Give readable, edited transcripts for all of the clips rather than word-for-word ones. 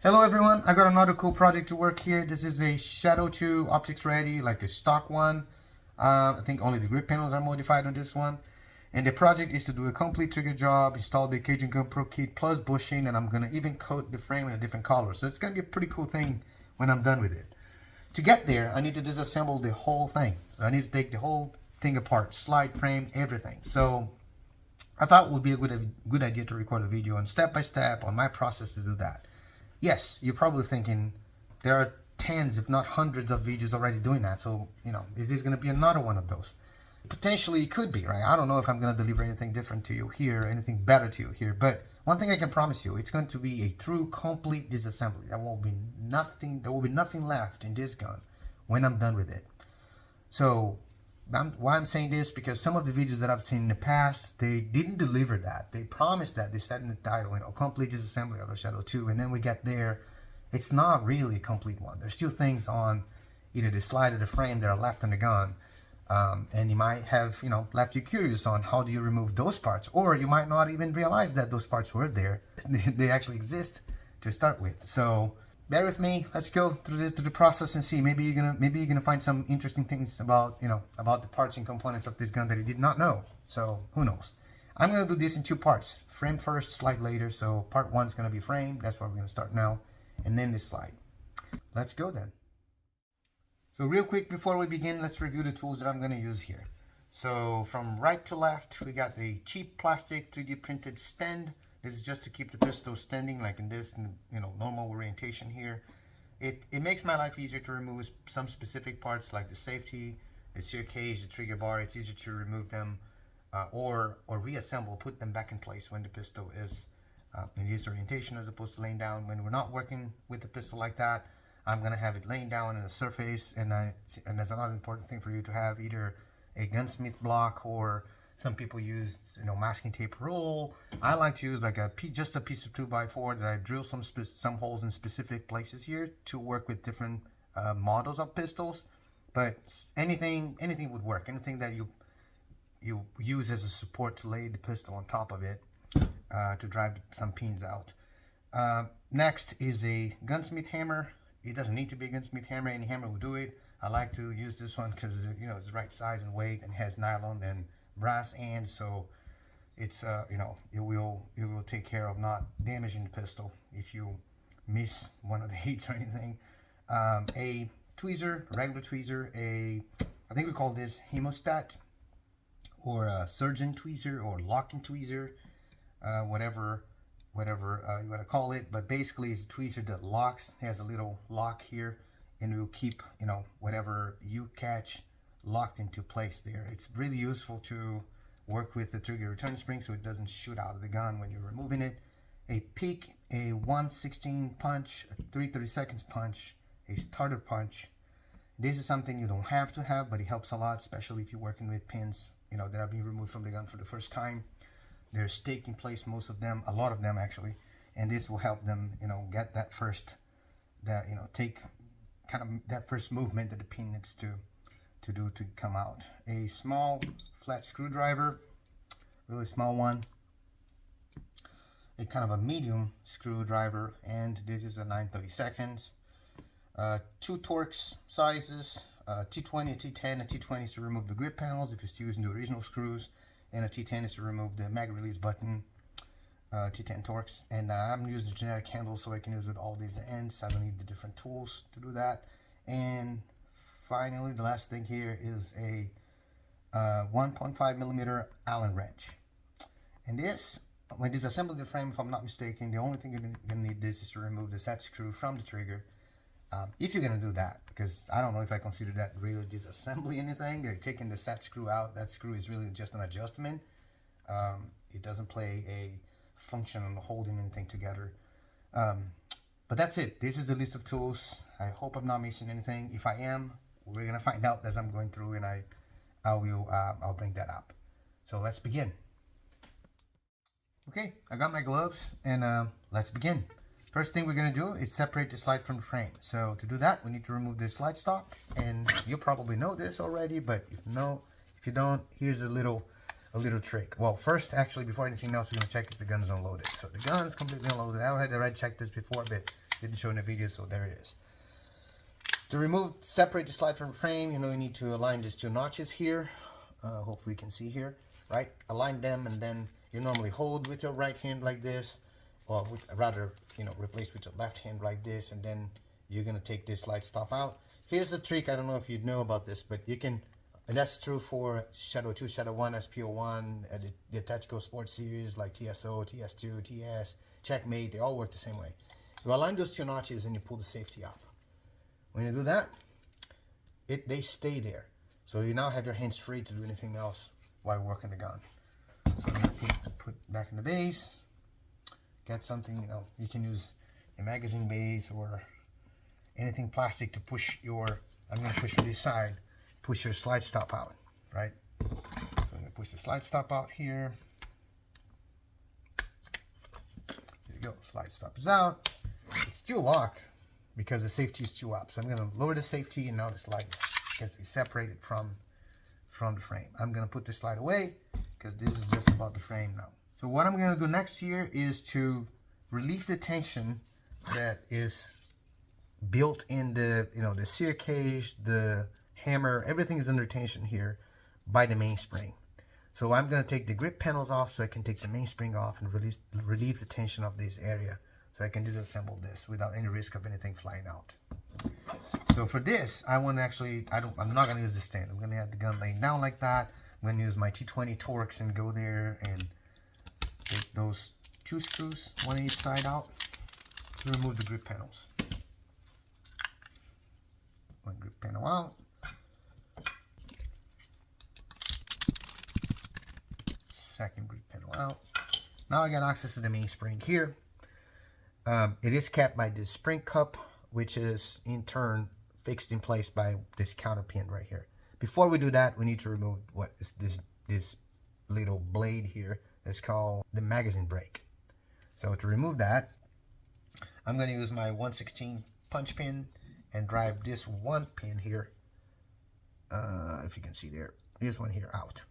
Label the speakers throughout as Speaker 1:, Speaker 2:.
Speaker 1: Hello everyone, I got another cool project to work here. This is a Shadow 2 optics ready, like a stock one. I think only the grip panels are modified on this one. And the project is to do a complete trigger job, install the Cajun Gun Pro kit plus bushing, and I'm gonna even coat the frame in a different color. So it's gonna be a pretty cool thing when I'm done with it. To get there, I need to disassemble the whole thing. So I need to take the whole thing apart, slide, frame, everything. So I thought it would be a good idea to record a video on step by step on my process to do that. Yes, you're probably thinking there are tens, if not hundreds of videos already doing that. So, is this going to be another one of those? Potentially it could be, right? I don't know if I'm going to deliver anything different to you here, anything better to you here. But one thing I can promise you, it's going to be a true, complete disassembly. There will be nothing left in this gun when I'm done with it. So, why I'm saying this, because some of the videos that I've seen in the past, they didn't deliver that. They promised that. They said in the title, complete disassembly of the Shadow 2, and then we get there, it's not really a complete one. There's still things on either the slide or the frame that are left on the gun, and you might have, left you curious on how do you remove those parts, or you might not even realize that those parts were there. They actually exist to start with. So bear with me. Let's go through the process and see. Maybe you're gonna find some interesting things about about the parts and components of this gun that you did not know. So who knows? I'm gonna do this in two parts. Frame first, slide later. So part one is gonna be frame. That's where we're gonna start now, and then this slide. Let's go then. So real quick before we begin, let's review the tools that I'm gonna use here. So from right to left, we got the cheap plastic 3D printed stand. This is just to keep the pistol standing like in this, normal orientation here. It makes my life easier to remove some specific parts like the safety, the sear cage, the trigger bar. It's easier to remove them or reassemble, put them back in place when the pistol is in this orientation as opposed to laying down. When we're not working with the pistol like that, I'm gonna have it laying down on the surface, and that's another important thing for you to have either a gunsmith block, or some people use, masking tape roll. I like to use like just a piece of 2x4 that I drill some holes in specific places here to work with different models of pistols. But anything would work. Anything that you use as a support to lay the pistol on top of it to drive some pins out. Next is a gunsmith hammer. It doesn't need to be a gunsmith hammer. Any hammer will do it. I like to use this one because it's the right size and weight and has nylon and brass ends, so it's it will take care of not damaging the pistol if you miss one of the hits or anything. A tweezer, a regular tweezer, I think we call this hemostat, or a surgeon tweezer, or locking tweezer, whatever you want to call it. But basically it's a tweezer that locks, has a little lock here, and it will keep whatever you catch locked into place there. It's really useful to work with the trigger return spring so it doesn't shoot out of the gun when you're removing it. A pick, a 1/16 punch, a 3/32 punch, a starter punch. This is something you don't have to have, but it helps a lot, especially if you're working with pins that are being removed from the gun for the first time. They're staked in place, most of them, a lot of them actually, and this will help them get that first, take kind of that first movement that the pin needs to do to come out. A small flat screwdriver, really small one. A kind of a medium screwdriver, and this is a 9/32. Two Torx sizes, T20, a T10. A T20 is to remove the grip panels if you're still using the original screws, and a T10 is to remove the mag release button. T10 Torx, and I'm using the generic handle so I can use it with all these ends. I don't need the different tools to do that. And finally, the last thing here is a 1.5 millimeter Allen wrench. And this, when disassembling the frame, if I'm not mistaken, the only thing you're gonna need this is to remove the set screw from the trigger. If you're gonna do that, because I don't know if I consider that really disassembly anything. You're taking the set screw out. That screw is really just an adjustment. It doesn't play a function on holding anything together. But that's it. This is the list of tools. I hope I'm not missing anything. If I am, we're gonna find out as I'm going through, and I'll bring that up. So let's begin. Okay, I got my gloves, and let's begin. First thing we're gonna do is separate the slide from the frame. So to do that, we need to remove the slide stop, and you probably know this already, but if you don't, here's a little trick. Well, first, actually, before anything else, we're gonna check if the gun is unloaded. So the gun's completely unloaded. I already checked this before, but didn't show in the video, so there it is. To separate the slide from the frame, you need to align these two notches here. Hopefully you can see here, right? Align them, and then you normally hold with your right hand like this, or replace with your left hand like this, and then you're gonna take this slide stop out. Here's the trick. I don't know if you know about this, but you can, and that's true for Shadow 2, Shadow 1, SPO1, the Tactical Sports Series like TSO, TS2, TS, Checkmate. They all work the same way. You align those two notches and you pull the safety up. When you do that, they stay there. So you now have your hands free to do anything else while working the gun. So I'm going to put back in the base. Get something, you can use a magazine base or anything plastic to push your, I'm going to push from this side, push your slide stop out, right? So I'm going to push the slide stop out here. There you go, slide stop is out. It's still locked because the safety is still up. So I'm going to lower the safety, and now the slide has to be separated from the frame. I'm going to put this slide away because this is just about the frame now. So what I'm going to do next here is to relieve the tension that is built in the, the sear cage, the hammer, everything is under tension here by the mainspring. So I'm going to take the grip panels off so I can take the mainspring off and relieve the tension of this area, so I can disassemble this without any risk of anything flying out. So for this, I'm not going to use the stand. I'm going to have the gun laying down like that. I'm going to use my T20 Torx and go there and take those two screws, one on each side out, to remove the grip panels. One grip panel out. Second grip panel out. Now I got access to the mainspring here. It is capped by this spring cup, which is in turn fixed in place by this counter pin right here. Before we do that, we need to remove what is this little blade here. It's called the magazine brake. So to remove that, I'm going to use my 1/16 punch pin and drive this one pin here, if you can see there, this one here out.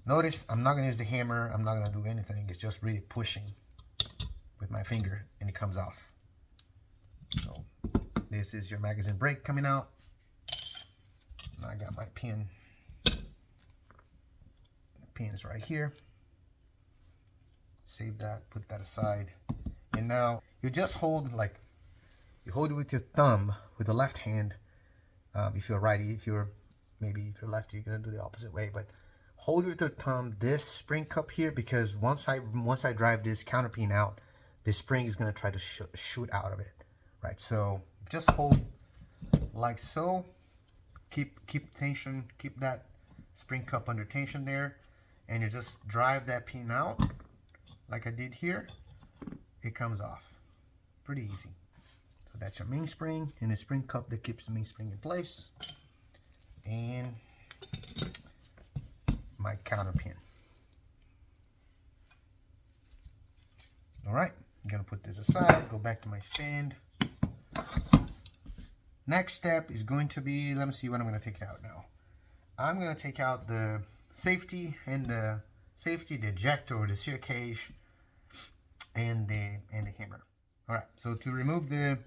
Speaker 1: Notice I'm not going to use the hammer. I'm not going to do anything. It's just really pushing with my finger, and it comes off. So this is your magazine brake coming out. Now I got my pin. The pin is right here. Save that, put that aside. And now you just hold, you hold it with your thumb with the left hand. If you're righty, if you're lefty, you're gonna do the opposite way. But hold with your thumb this spring cup here, because once I drive this counter pin out, the spring is gonna try to shoot out of it, right? So just hold like so. Keep tension, keep that spring cup under tension there, and you just drive that pin out like I did here. It comes off. Pretty easy. So that's your mainspring and the spring cup that keeps the mainspring in place, and my counter pin. All right, I'm gonna put this aside, go back to my stand. Next step is going to be, let me see what I'm going to take out now. I'm going to take out the safety and the ejector, or the sear cage, and the hammer. All right, so to remove the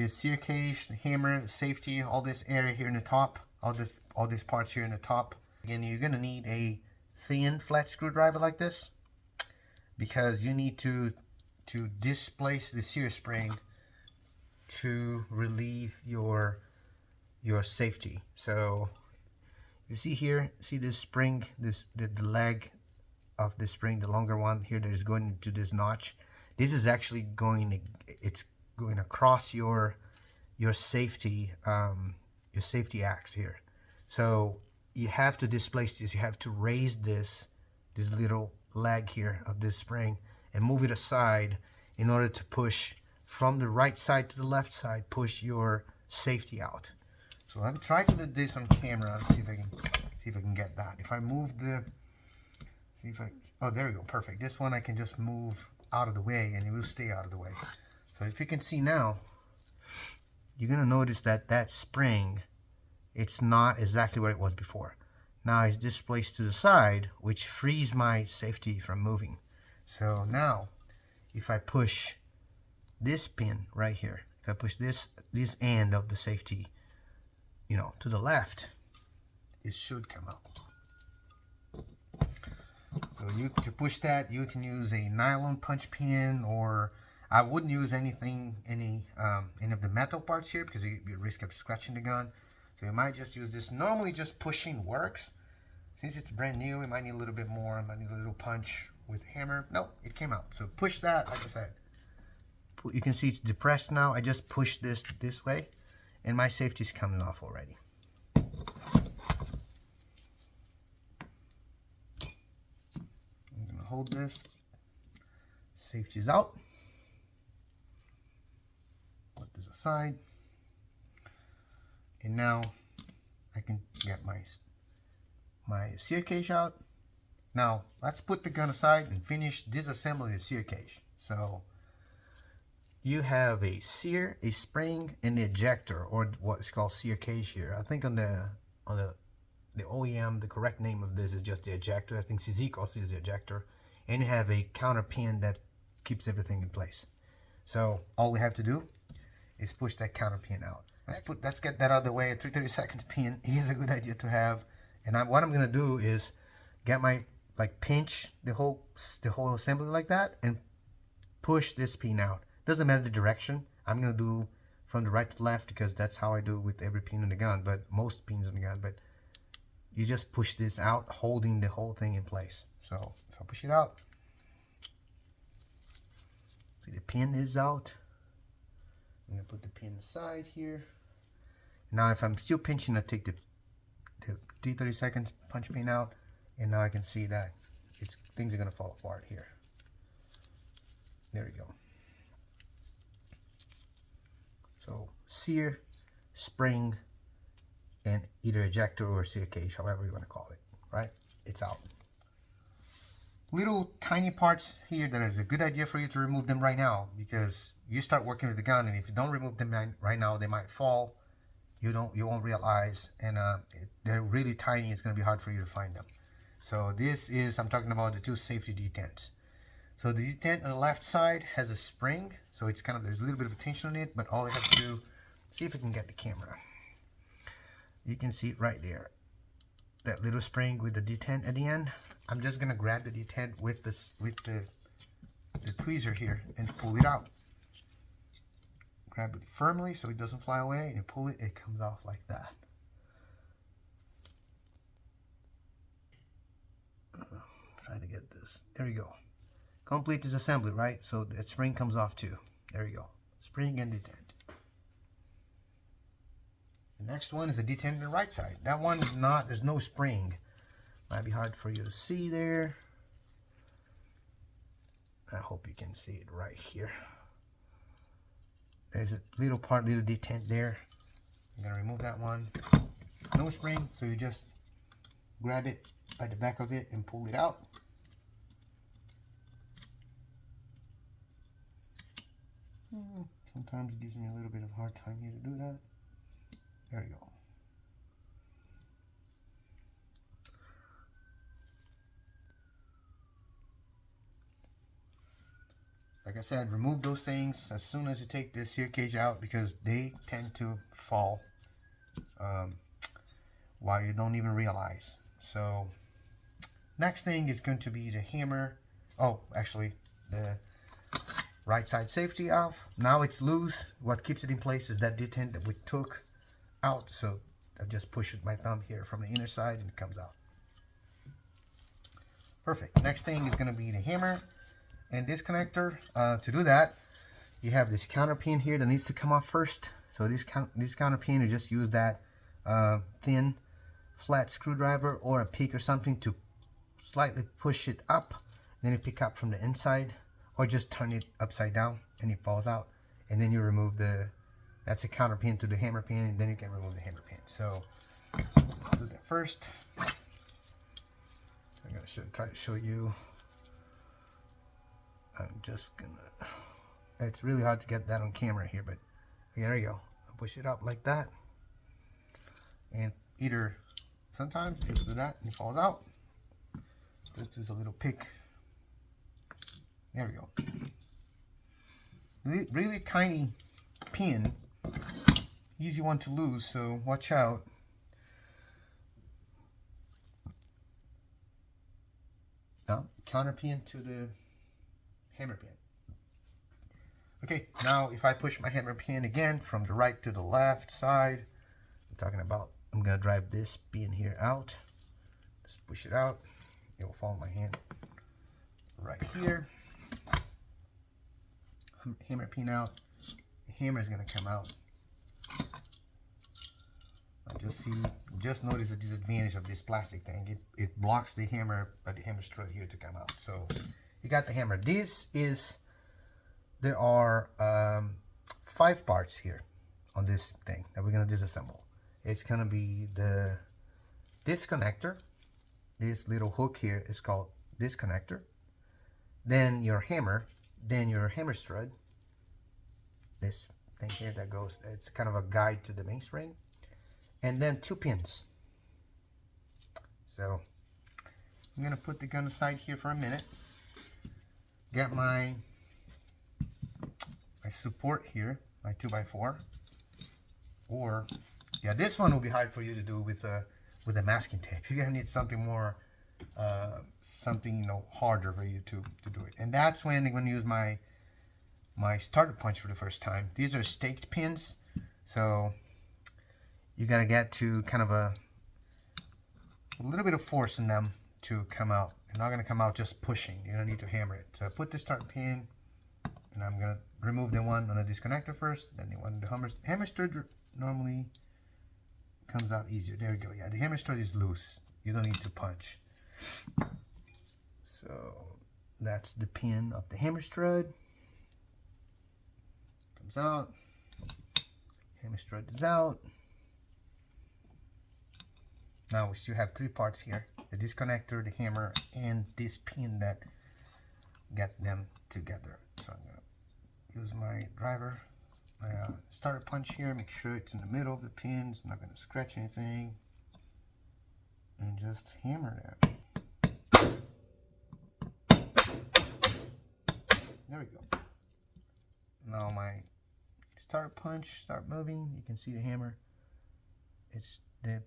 Speaker 1: sear cage, the hammer, the safety, all this area here in the top, all these parts here in the top, again, you're going to need a thin flat screwdriver like this, because you need to displace the sear spring to relieve your safety. So you see here, see this spring, the leg of the spring, the longer one here that is going into this notch. This is actually it's going across your safety axe here. So you have to displace this. You have to raise this little leg here of this spring and move it aside in order to push from the right side to the left side, push your safety out. So I'm trying to do this on camera and see if I can get that. If I move oh, there we go, perfect. This one I can just move out of the way and it will stay out of the way. So if you can see now, you're gonna notice that that spring, it's not exactly what it was before. Now it's displaced to the side, which frees my safety from moving. So now, if I push this pin right here, if I push this end of the safety, you know, to the left, it should come out. So to push that, you can use a nylon punch pin, or I wouldn't use any of the metal parts here because you risk of scratching the gun. So you might just use this. Normally just pushing works. Since it's brand new, it might need a little bit more. It might need a little punch with a hammer. Nope, it came out. So push that, like I said. You can see it's depressed now. I just pushed this way, and my safety's coming off already. I'm gonna hold this. Safety's out. Put this aside. And now I can get my sear cage out. Now let's put the gun aside and finish disassembling the sear cage. So you have a sear, a spring, and the ejector, or what is called sear cage here. I think on the OEM, the correct name of this is just the ejector. I think CZ calls this the ejector. And you have a counter pin that keeps everything in place. So all we have to do is push that counter pin out. Let's get that out of the way. A 3/32 pin is a good idea to have. And what I'm gonna do is get my, pinch the whole assembly like that and push this pin out. Doesn't matter the direction. I'm gonna do from the right to left because that's how I do with every pin in the gun, but most pins in the gun. But you just push this out, holding the whole thing in place. So if I push it out, see the pin is out. I'm gonna put the pin aside here. Now if I'm still pinching, I take the 3/32 punch pin out, and now I can see that things are gonna fall apart here. There we go. So sear, spring, and either ejector or sear cage, however you want to call it, right? It's out. Little tiny parts here that is a good idea for you to remove them right now, because you start working with the gun, and if you don't remove them right now, they might fall. You won't realize, and they're really tiny. It's gonna be hard for you to find them. So I'm talking about the two safety detents. So the detent on the left side has a spring, so it's there's a little bit of tension on it, but all I have to do, see if I can get the camera. You can see it right there, that little spring with the detent at the end. I'm just gonna grab the detent with the tweezer here and pull it out. Grab it firmly so it doesn't fly away, and you pull it, it comes off like that. Try to get this. There you go. Complete disassembly, right? So that spring comes off too. There you go. Spring and detent. The next one is the detent on the right side. That one is not, there's no spring. Might be hard for you to see there. I hope you can see it right here. There's a little detent there. I'm gonna remove that one. No spring, so you just grab it by the back of it and pull it out. Sometimes it gives me a little bit of a hard time here to do that. There you go. Like I said, remove those things as soon as you take this sear cage out, because they tend to fall while you don't even realize. So next thing is going to be the hammer. Oh, actually the right side safety off. Now it's loose. What keeps it in place is that detent that we took out. So I've just pushed my thumb here from the inner side and it comes out. Perfect. Next thing is going to be the hammer and this connector. To do that, you have this counter pin here that needs to come off first. So this counter pin, you just use that thin flat screwdriver or a pick or something to slightly push it up. Then you pick up from the inside, or just turn it upside down and it falls out. And then you remove that's a counter pin to the hammer pin, and then you can remove the hammer pin. So let's do that first. I'm gonna try to show you. I'm just gonna, it's really hard to get that on camera here, but there you go. I push it up like that, and sometimes you do that and it falls out. This is a little pick. There we go. really tiny pin, easy one to lose, so watch out. Now counter pin to the hammer pin. Okay, now if I push my hammer pin again from the right to the left side, I'm gonna drive this pin here out. Just push it out. It will fall in my hand right here. Hammer pin out. The hammer is gonna come out. Just notice the disadvantage of this plastic thing. It blocks the hammer strut here to come out. So you got the hammer. There are 5 parts here on this thing that we're gonna disassemble. It's gonna be this connector. This little hook here is called this connector. Then your hammer. Then your hammer strut. This thing here that goes. It's kind of a guide to the mainspring. And then 2 pins. So I'm gonna put the gun aside here for a minute. Get my support here, my 2x4, or yeah, this one will be hard for you to do with a masking tape. You're gonna need something more, something harder for you to do it. And that's when I'm gonna use my starter punch for the first time. These are staked pins, so you gotta get to kind of a little bit of force in them to come out. They're not gonna come out just pushing. You're gonna need to hammer it. So put the start pin, and I'm gonna remove the one on the disconnector first, then the one on the hammer strut normally comes out easier. There we go. Yeah, the hammer strut is loose. You don't need to punch. So that's the pin of the hammer strut. Comes out. Hammer strut is out. Now we still have 3 parts here: the disconnector, the hammer, and this pin that get them together. So I'm gonna use my driver, my starter punch here. Make sure it's in the middle of the pins. Not gonna scratch anything, and just hammer there. There we go. Now my starter punch start moving. You can see the hammer. The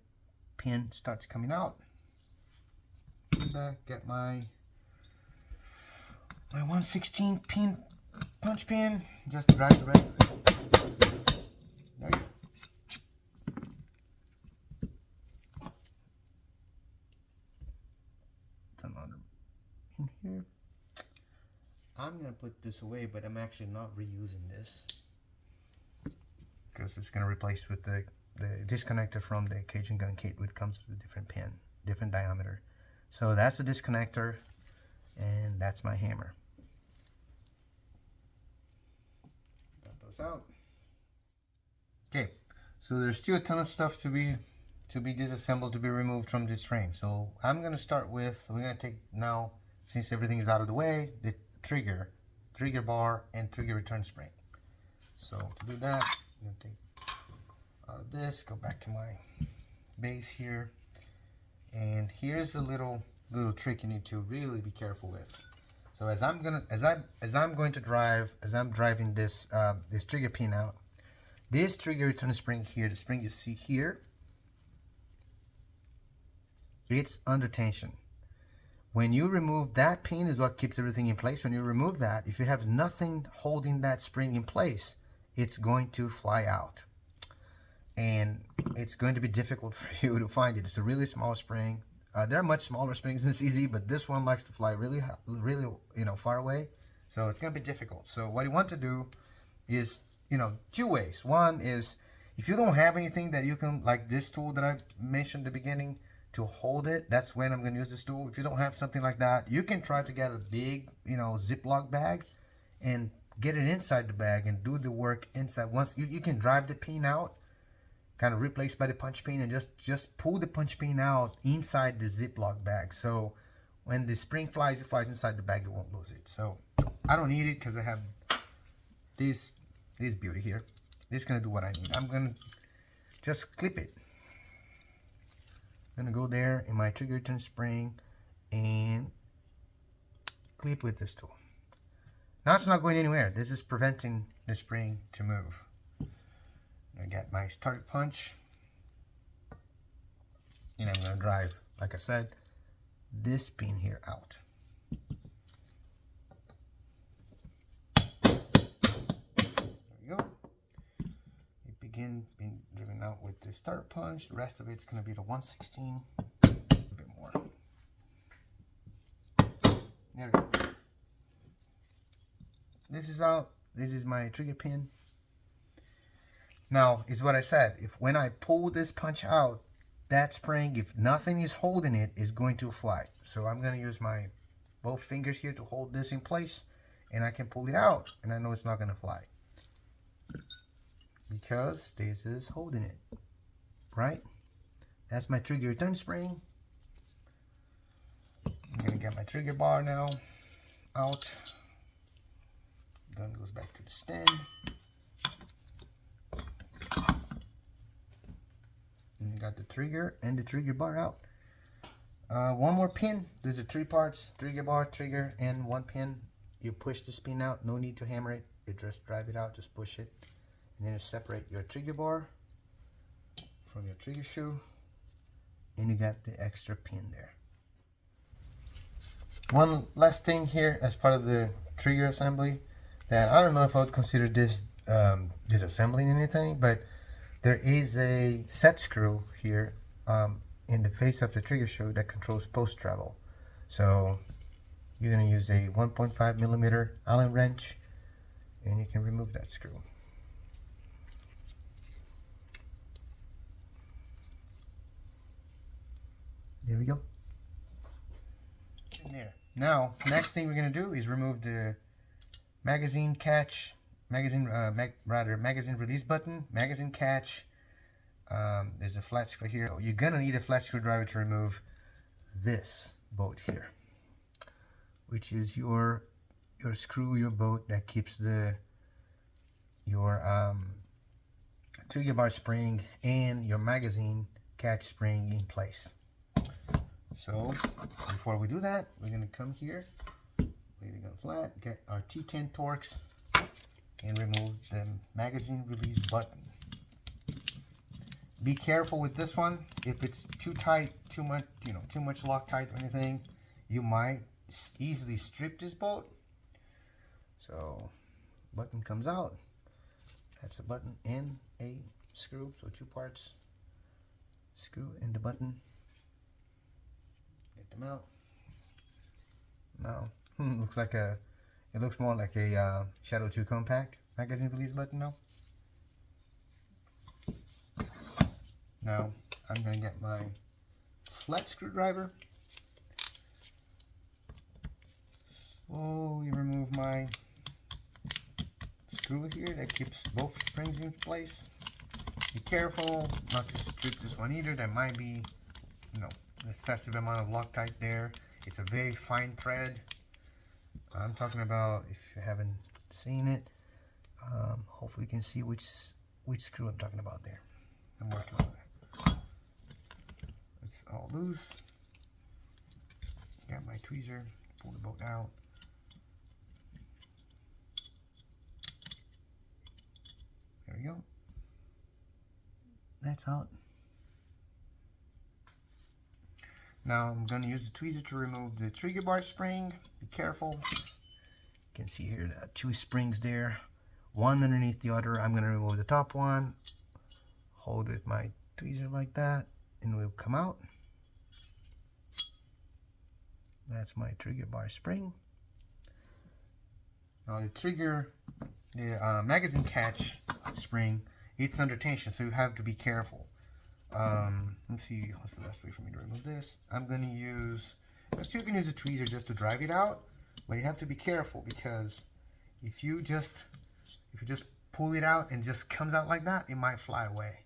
Speaker 1: pin starts coming out. Back, get my 1/16 pin punch pin. Just drive the rest of it. There you go. Another in here. I'm gonna put this away, but I'm actually not reusing this because it's gonna replace with the disconnector from the Cajun gun kit, which comes with a different pin, different diameter. So that's the disconnector, and that's my hammer. Got those out. Okay, so there's still a ton of stuff to be disassembled, to be removed from this frame. So I'm gonna start with, we're gonna take now, since everything is out of the way, the trigger bar and trigger return spring. So to do that, I'm gonna take out of this, go back to my base here, and here's a little trick you need to really be careful with. So as I'm driving this this trigger pin out, this trigger return spring here, the spring you see here, it's under tension. When you remove that pin is what keeps everything in place. When you remove that, if you have nothing holding that spring in place, it's going to fly out. And it's going to be difficult for you to find it. It's a really small spring. There are much smaller springs in CZ, but this one likes to fly really far away. So it's going to be difficult. So what you want to do is, 2 ways. One is, if you don't have anything that you can, like this tool that I mentioned at the beginning, to hold it, that's when I'm going to use this tool. If you don't have something like that, you can try to get a big, Ziploc bag and get it inside the bag and do the work inside. Once you can drive the pin out, kind of replaced by the punch pin, and just pull the punch pin out inside the Ziploc bag. So when the spring flies, it flies inside the bag, it won't lose it. So I don't need it because I have this beauty here. This is going to do what I need. I'm going to just clip it. I'm going to go there in my trigger return spring and clip with this tool. Now it's not going anywhere. This is preventing the spring to move. I got my start punch. And I'm going to drive, like I said, this pin here out. There we go. It begin being driven out with the start punch. The rest of it's going to be the 1/16. A bit more. There we go. This is out. This is my trigger pin. Now, is what I said. If when I pull this punch out, that spring, if nothing is holding it, is going to fly. So I'm going to use my both fingers here to hold this in place, and I can pull it out, and I know it's not going to fly because this is holding it, right? That's my trigger return spring. I'm going to get my trigger bar now out. Gun goes back to the stand. And you got the trigger and the trigger bar out. One more pin. There's a 3 parts: trigger bar, trigger, and 1 pin. You push this pin out. No need to hammer it. You just drive it out. Just push it. And then you separate your trigger bar from your trigger shoe. And you got the extra pin there. One last thing here as part of the trigger assembly. That I don't know if I would consider this disassembling anything, but there is a set screw here in the face of the trigger shoe that controls post travel. So you're going to use a 1.5 millimeter Allen wrench, and you can remove that screw. There we go. In there. Now, next thing we're going to do is remove the magazine catch, magazine release button, magazine catch. There's a flat screw here. You're gonna need a flat screwdriver to remove this bolt here, which is your screw, your bolt that keeps your trigger bar spring and your magazine catch spring in place. So before we do that, we're gonna come here, lay the gun flat, get our T10 Torx, and remove the magazine release button. Be careful with this one. If it's too tight, too much Loctite or anything, you might easily strip this bolt. So, button comes out. That's a button and a screw. So 2 parts. Screw and the button. Get them out. Now, it looks more like a Shadow 2 compact magazine release button now. Now, I'm going to get my flat screwdriver. Slowly remove my screw here that keeps both springs in place. Be careful not to strip this one either. There might be, an excessive amount of Loctite there. It's a very fine thread. I'm talking about, if you haven't seen it, hopefully you can see which screw I'm talking about there. I'm working on it. It's all loose. Got my tweezer, pull the bolt out. There we go. That's out. Now I'm going to use the tweezer to remove the trigger bar spring. Be careful. You can see here the 2 springs there, one underneath the other. I'm going to remove the top one, hold with my tweezer like that, and we'll come out. That's my trigger bar spring. Now the magazine catch spring, it's under tension, so you have to be careful. Let's see what's the best way for me to remove this. I'm going to use, you can use a tweezer just to drive it out, but you have to be careful because if you just pull it out and just comes out like that, it might fly away.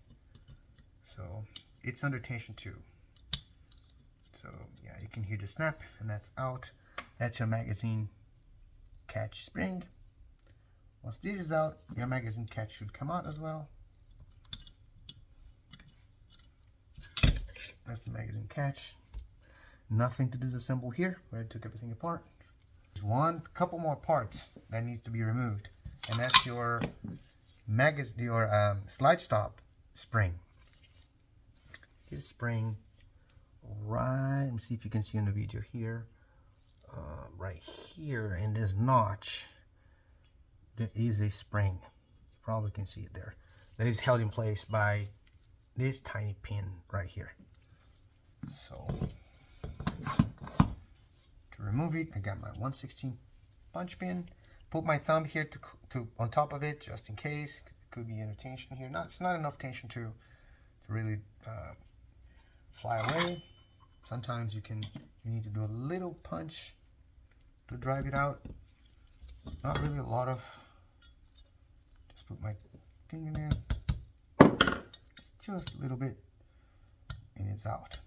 Speaker 1: So it's under tension too. So yeah, you can hear the snap, and that's out. That's your magazine catch spring. Once this is out, your magazine catch should come out as well. That's the magazine catch. Nothing to disassemble here. I took everything apart. one couple more parts that needs to be removed, and that's your slide stop spring. This spring right, let me see if you can see in the video here, right here in this notch there is a spring. You probably can see it there, that is held in place by this tiny pin right here. So to remove it, I got my 1/16 punch pin. Put my thumb here to on top of it just in case. Could be any tension here. It's not enough tension to really fly away. Sometimes you need to do a little punch to drive it out. Not really a lot of. Just put my finger there. It's just a little bit, and it's out.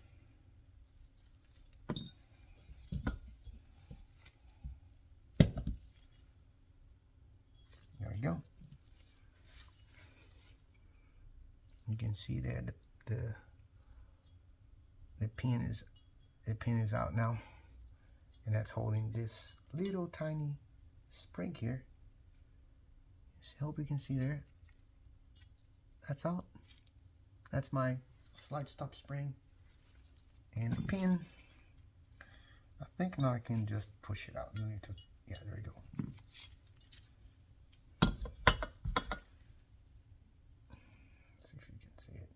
Speaker 1: There we go. You can see there the pin is out now, and that's holding this little tiny spring here. I hope you can see there. That's out. That's my slide stop spring and the pin. I think now I can just push it out. You need to, yeah, there we go. Let's see if you can see it.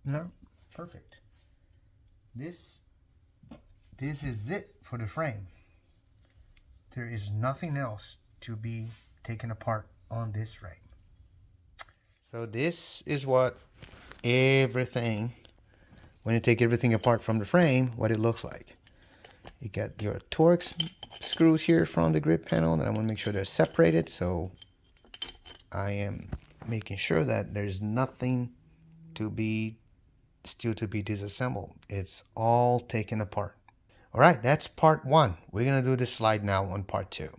Speaker 1: No, perfect. This is it for the frame. There is nothing else to be taken apart on this frame. So this is what everything, when you take everything apart from the frame, what it looks like. You got your Torx screws here from the grip panel, and I want to make sure they're separated. So I am making sure that there's nothing still to be disassembled. It's all taken apart. All right, that's part one. We're gonna do the slide now on part two.